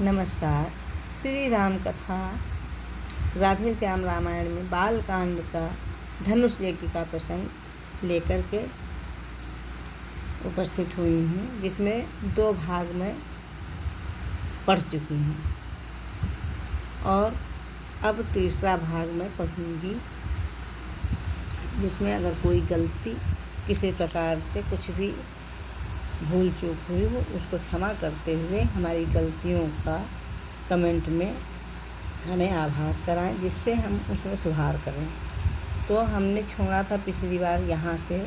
नमस्कार। श्री राम कथा राधे श्याम रामायण में बाल कांड का धनुष यज्ञ का प्रसंग लेकर के उपस्थित हुई हूँ, जिसमें 2 भाग में पढ़ चुकी हूँ और अब तीसरा भाग में पढ़ूँगी, जिसमें अगर कोई गलती किसी प्रकार से कुछ भी भूल चूक हुई हो उसको क्षमा करते हुए हमारी गलतियों का कमेंट में हमें आभास कराएं, जिससे हम उसमें सुधार करें। तो हमने छोड़ा था पिछली बार यहाँ से,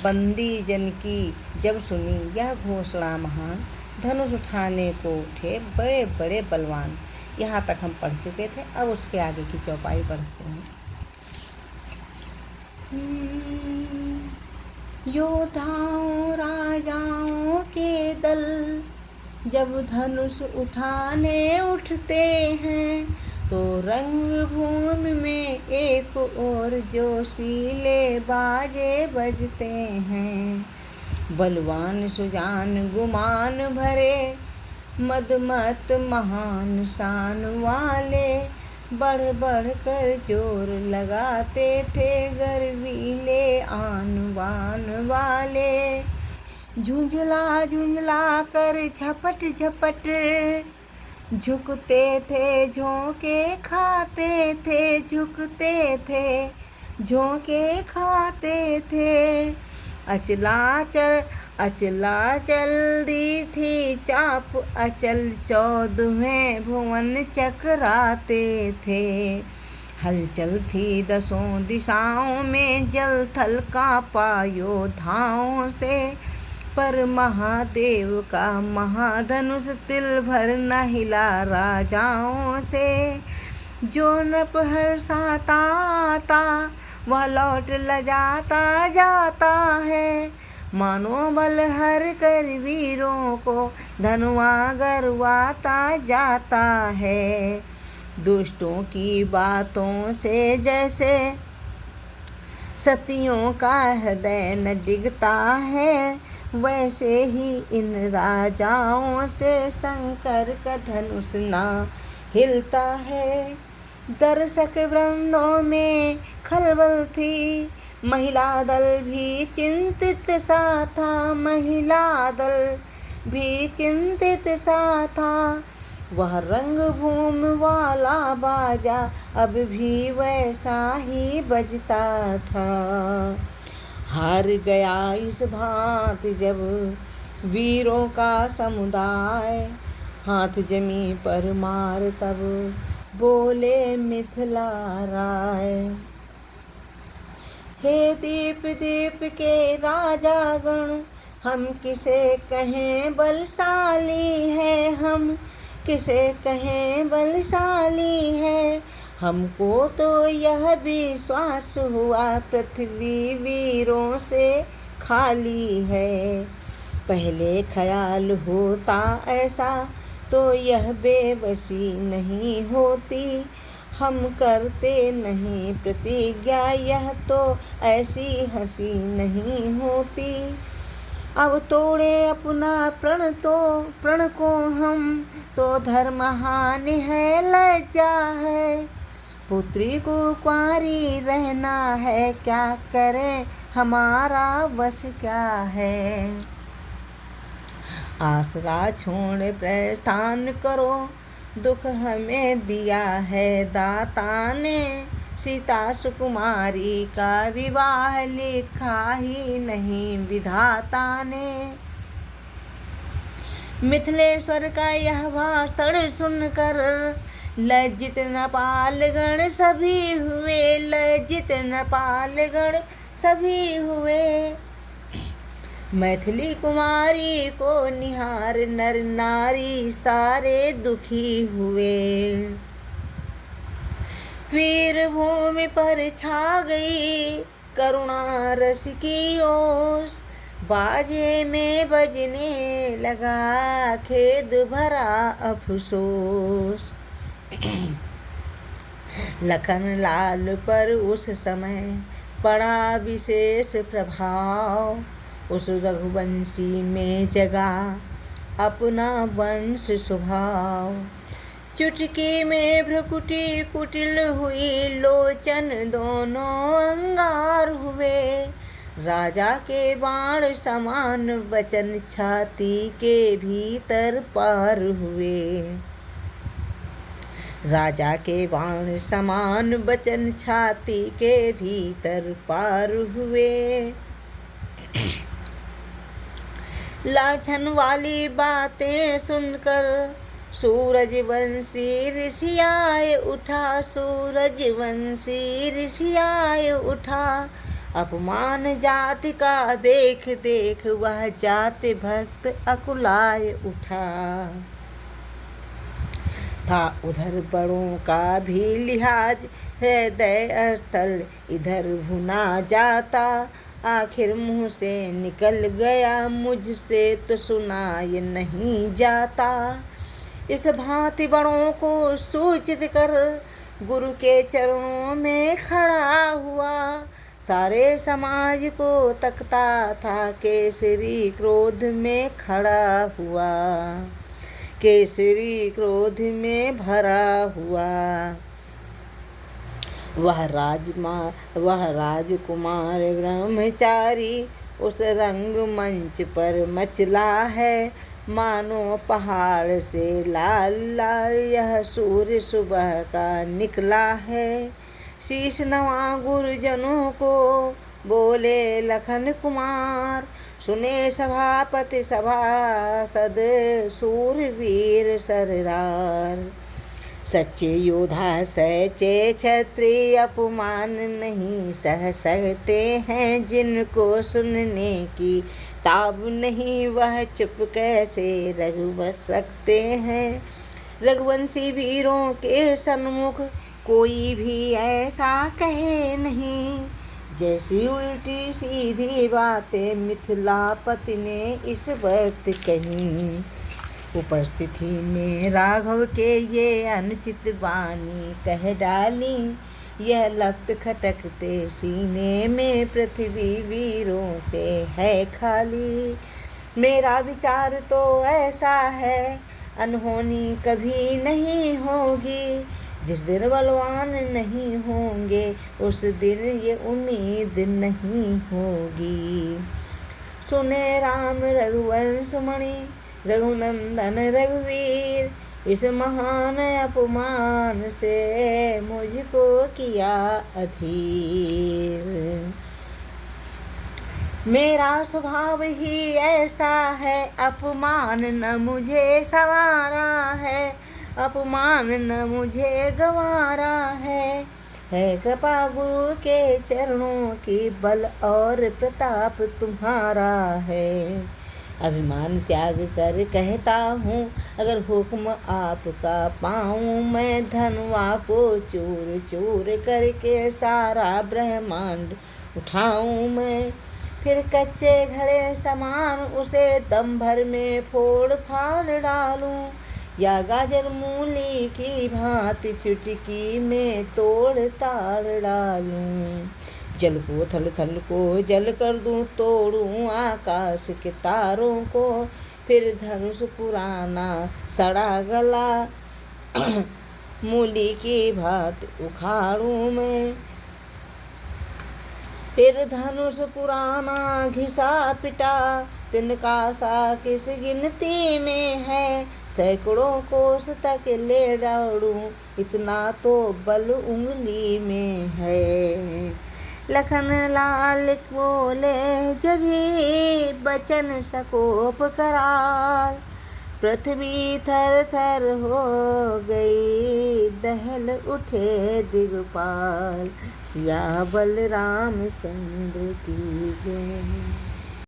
बंदी जन की जब सुनी यह घोषणा महान, धनुष उठाने को उठे बड़े बड़े बलवान। यहाँ तक हम पढ़ चुके थे। अब उसके आगे की चौपाई पढ़ते हैं। योद्धाओं राजाओं के दल जब धनुष उठाने उठते हैं, तो रंग भूमि में एक और जोशीले बाजे बजते हैं। बलवान सुजान गुमान भरे मदमत महान शान वाले, बढ़ बढ़ कर जोर लगाते थे गर्वीले आन बान वाले। झुंझला झुंझला कर झपट झपट झुकते थे झोंके खाते थे, झुकते थे झोंके खाते थे। अचला चल दी थी चाप अचल, 14वें भुवन चकराते थे। हलचल थी 10 दिशाओं में, जल थल कांपा योद्धाओं से। पर महादेव का महाधनुष तिल भर न हिला राजाओं से। जो नप हर्षाता आता वह लौट लजाता जाता है, मनोबल हर कर वीरों को धनुआ गरवाता जाता है। दुष्टों की बातों से जैसे सतियों का हृदय न डिगता है, वैसे ही इन राजाओं से शंकर का धनुष ना हिलता है। दर्शक वृंदों में खलबल थी, महिला दल भी चिंतित सा था, महिला दल भी चिंतित सा था। वह रंग भूमि वाला बाजा अब भी वैसा ही बजता था। हार गया इस भांत जब वीरों का समुदाय, हाथ जमी पर मार तब बोले मिथिला राय। हे दीप दीप के राजागण, हम किसे कहें बलशाली है, हम किसे कहें बलशाली है। हमको तो यह विश्वास हुआ पृथ्वी वीरों से खाली है। पहले ख्याल होता ऐसा तो यह बेबसी नहीं होती, हम करते नहीं प्रतिज्ञा यह तो ऐसी हंसी नहीं होती। अब तोड़े अपना प्रण को हम तो धर्महान है, लज्जा है। पुत्री को कुंवारी रहना है, क्या करें हमारा बस क्या है। आसरा छोड़ प्रस्थान करो, दुख हमें दिया है दाता ने। सीता सुकुमारी का विवाह लिखा ही नहीं विधाता ने। मिथिलेश्वर का यह भाषण सुनकर लज्जित नपालगण सभी हुए, लज्जित नपालगण सभी हुए। मैथिली कुमारी को निहार नर नारी सारे दुखी हुए। वीर भूमि पर छा गई करुणा रस की ओस, बाजे में बजने लगा खेद भरा अफसोस। लखन लाल पर उस समय पड़ा विशेष प्रभाव, उस रघुवंशी में जगा अपना वंश स्वभाव। चुटकी में भ्रुकुटी कुटिल हुई, लोचन दोनों अंगार हुए। राजा के बाण समान वचन, छाती के भीतर पार हुए। राजा के बाण समान वचन, छाती के भीतर पार हुए। लाछन वाली बातें सुनकर सूरजवंशी ऋषियाए उठा। सूरजवंशी ऋषियाए उठा। अपमान जाति का देख देख, वह जाति भक्त अकुलाए उठा। था उधर बड़ों का भी लिहाज, हृदय स्थल इधर भुना जाता। आखिर मुँह से निकल गया, मुझसे तो सुनाई नहीं जाता। इस भांति बड़ों को सूचित कर, गुरु के चरणों में खड़ा हुआ। सारे समाज को तकता था, केसरी क्रोध में खड़ा हुआ। केसरी क्रोध में भरा हुआ। वह राजकुमार ब्रह्मचारी उस रंग मंच पर मचला है। मानो पहाड़ से लाल लाल यह सूर्य सुबह का निकला है। शीश नवा गुरुजनों को बोले लखन कुमार, सुने सभापति सभासद सूरवीर सरदार। सच्चे योद्धा सच्चे क्षत्रिय अपमान नहीं सह सकते हैं। जिनको सुनने की ताब नहीं, वह चुप कैसे रघु बस सकते हैं। रघुवंशी वीरों के सन्मुख कोई भी ऐसा कहे नहीं। जैसी उल्टी सीधी बातें मिथिलापति ने इस वक्त कही। उपस्थिति में राघव के ये अनुचित वाणी कह डाली। यह लफ्त खटकते सीने में, पृथ्वी वीरों से है खाली। मेरा विचार तो ऐसा है, अनहोनी कभी नहीं होगी। जिस दिन बलवान नहीं होंगे, उस दिन ये उम्मीद नहीं होगी। सुने राम रघुवंश मणि, रघुनंदन रघुवीर, इस महान अपमान से मुझको किया अधीर। मेरा स्वभाव ही ऐसा है, अपमान न मुझे संवारा है। अपमान न मुझे गंवारा है कृपा गुरु के चरणों की, बल और प्रताप तुम्हारा है। अभिमान त्याग कर कहता हूँ, अगर हुक्म आपका पाऊँ मैं। धनवा को चूर चूर करके सारा ब्रह्मांड उठाऊँ मैं। फिर कच्चे घड़े समान उसे दम भर में फोड़ फाड़ डालूं। या गाजर मूली की भांति चुटकी में तोड़ ताड़ डालूं। जल को थल थल को जल कर दूं, तोड़ूं आकाश के तारों को। फिर धनुष पुराना सड़ा गला मूली की भांति उखाड़ूं मैं। फिर धनुष पुराना घिसा पिटा, तिनका सा किस गिनती में है। सैकड़ों कोस तक ले दौड़ूं, इतना तो बल उंगली में है। लखन लाल बोले जभी बचन सकोप करार। पृथ्वी थर थर हो गई, दहल उठे दिगपाल। सिया बलराम चंद्र की जय।